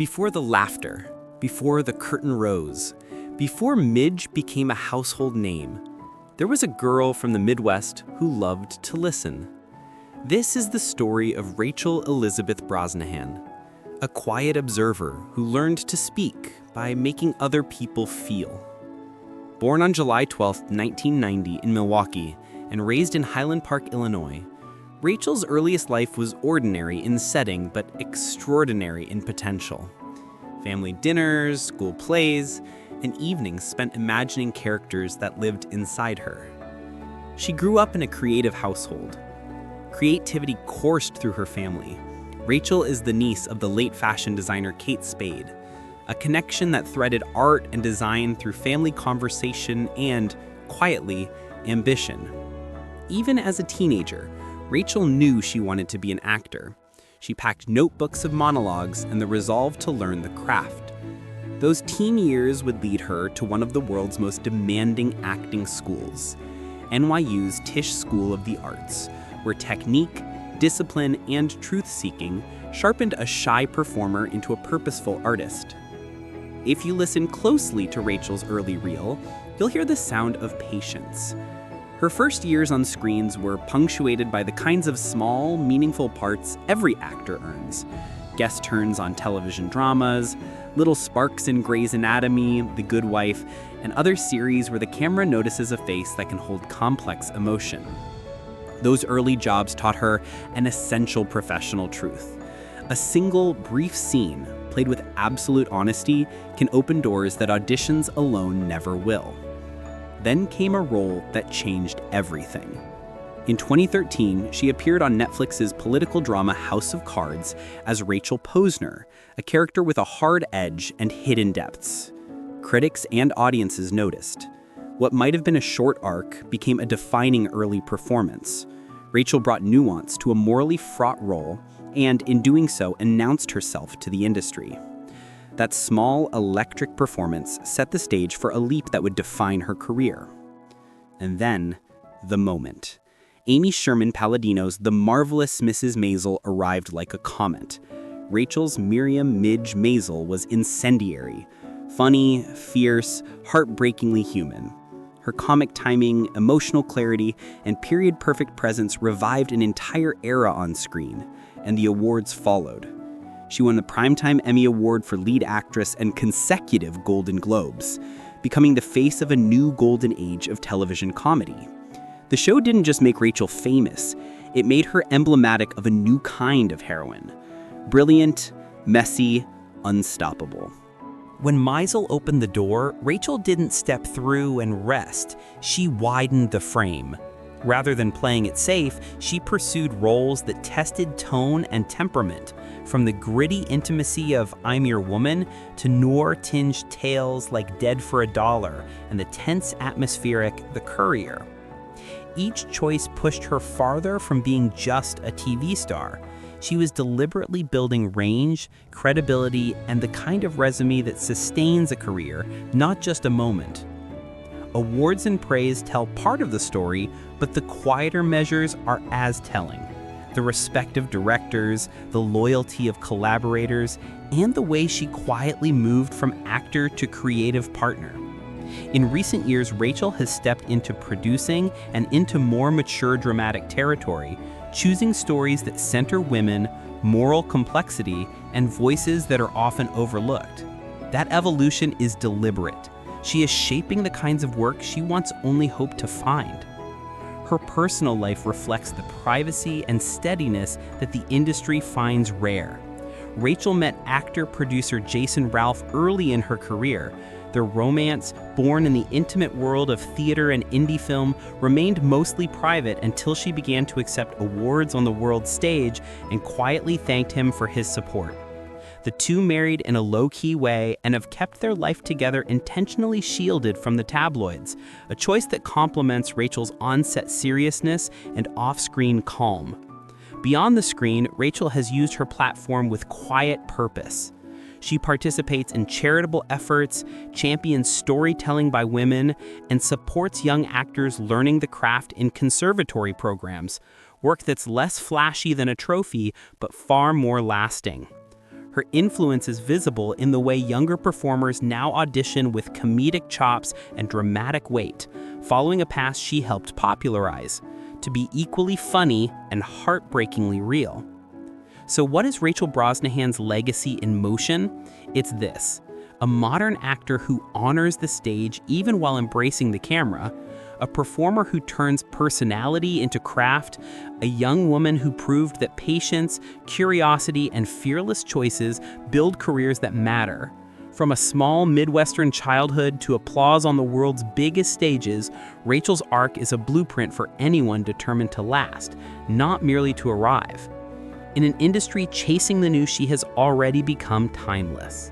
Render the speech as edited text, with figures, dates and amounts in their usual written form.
Before the laughter, before the curtain rose, before Midge became a household name, there was a girl from the Midwest who loved to listen. This is the story of Rachel Elizabeth Brosnahan, a quiet observer who learned to speak by making other people feel. Born on July 12, 1990 in Milwaukee and raised in Highland Park, Illinois, Rachel's earliest life was ordinary in setting but extraordinary in potential. Family dinners, school plays, and evenings spent imagining characters that lived inside her. She grew up in a creative household. Creativity coursed through her family. Rachel is the niece of the late fashion designer Kate Spade, a connection that threaded art and design through family conversation and, quietly, ambition. Even as a teenager, Rachel knew she wanted to be an actor. She packed notebooks of monologues and the resolve to learn the craft. Those teen years would lead her to one of the world's most demanding acting schools, NYU's Tisch School of the Arts, where technique, discipline, and truth-seeking sharpened a shy performer into a purposeful artist. If you listen closely to Rachel's early reel, you'll hear the sound of patience. Her first years on screens were punctuated by the kinds of small, meaningful parts every actor earns. Guest turns on television dramas, little sparks in Grey's Anatomy, The Good Wife, and other series where the camera notices a face that can hold complex emotion. Those early jobs taught her an essential professional truth. A single, brief scene, played with absolute honesty, can open doors that auditions alone never will. Then came a role that changed everything. In 2013, she appeared on Netflix's political drama House of Cards as Rachel Posner, a character with a hard edge and hidden depths. Critics and audiences noticed. What might have been a short arc became a defining early performance. Rachel brought nuance to a morally fraught role and, in doing so, announced herself to the industry. That small, electric performance set the stage for a leap that would define her career. And then, the moment. Amy Sherman Palladino's The Marvelous Mrs. Maisel arrived like a comet. Rachel's Miriam Midge Maisel was incendiary, funny, fierce, heartbreakingly human. Her comic timing, emotional clarity, and period-perfect presence revived an entire era on screen, and the awards followed. She won the Primetime Emmy Award for Lead Actress and consecutive Golden Globes, becoming the face of a new golden age of television comedy. The show didn't just make Rachel famous, it made her emblematic of a new kind of heroine. Brilliant, messy, unstoppable. When Maisel opened the door, Rachel didn't step through and rest. She widened the frame. Rather than playing it safe, she pursued roles that tested tone and temperament, from the gritty intimacy of I'm Your Woman to noir-tinged tales like Dead for a Dollar and the tense atmospheric The Courier. Each choice pushed her farther from being just a TV star. She was deliberately building range, credibility, and the kind of resume that sustains a career, not just a moment. Awards and praise tell part of the story, but the quieter measures are as telling. The respect of directors, the loyalty of collaborators, and the way she quietly moved from actor to creative partner. In recent years, Rachel has stepped into producing and into more mature dramatic territory, choosing stories that center women, moral complexity, and voices that are often overlooked. That evolution is deliberate. She is shaping the kinds of work she once only hoped to find. Her personal life reflects the privacy and steadiness that the industry finds rare. Rachel met actor-producer Jason Ralph early in her career. Their romance, born in the intimate world of theater and indie film, remained mostly private until she began to accept awards on the world stage and quietly thanked him for his support. The two married in a low-key way and have kept their life together intentionally shielded from the tabloids, a choice that complements Rachel's on-set seriousness and off-screen calm. Beyond the screen, Rachel has used her platform with quiet purpose. She participates in charitable efforts, champions storytelling by women, and supports young actors learning the craft in conservatory programs, work that's less flashy than a trophy, but far more lasting. Her influence is visible in the way younger performers now audition with comedic chops and dramatic weight, following a path she helped popularize, to be equally funny and heartbreakingly real. So what is Rachel Brosnahan's legacy in motion? It's this: a modern actor who honors the stage even while embracing the camera, a performer who turns personality into craft, a young woman who proved that patience, curiosity, and fearless choices build careers that matter. From a small Midwestern childhood to applause on the world's biggest stages, Rachel's arc is a blueprint for anyone determined to last, not merely to arrive. In an industry chasing the new, she has already become timeless.